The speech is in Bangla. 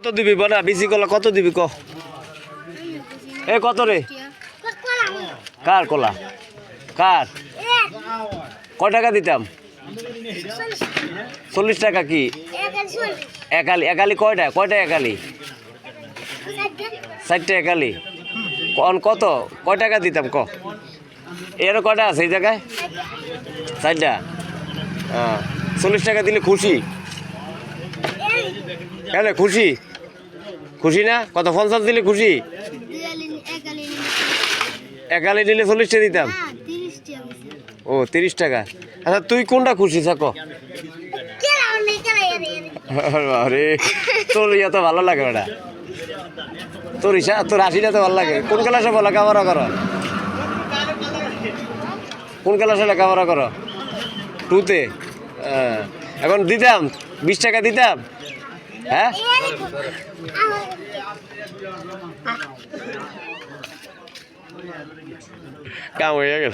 কত দিবি বনা বিসি কলা কত দিবি ক এ কত রে কার কলা কার কয় টাকা দিতাম 40 টাকা কি একালি একালি কয়টা কয়টা একালি 60টা একালি কোন কত কয় টাকা দিতাম ক এর কয়টা আছে এই জায়গায় 60টা হ্যাঁ 40 টাকা দিলে খুশি কেন খুশি খুশি না কত 50 দিলে খুশি একালি নিলে 40টা দিতাম ও 30 টাকা আচ্ছা তুই কোনটা খুশি থাকো আরে তোর ইয়া তো ভালো লাগে ওটা তোর ইসা তোর হাসিটা তো ভালো লাগে কোন ক্লাসে বলো লেখাপড়া করো কোন ক্লাসে লেখাপড়া করো 2তে এখন দিতাম 20 টাকা দিতাম হ্যাঁ কাম হয়ে গেল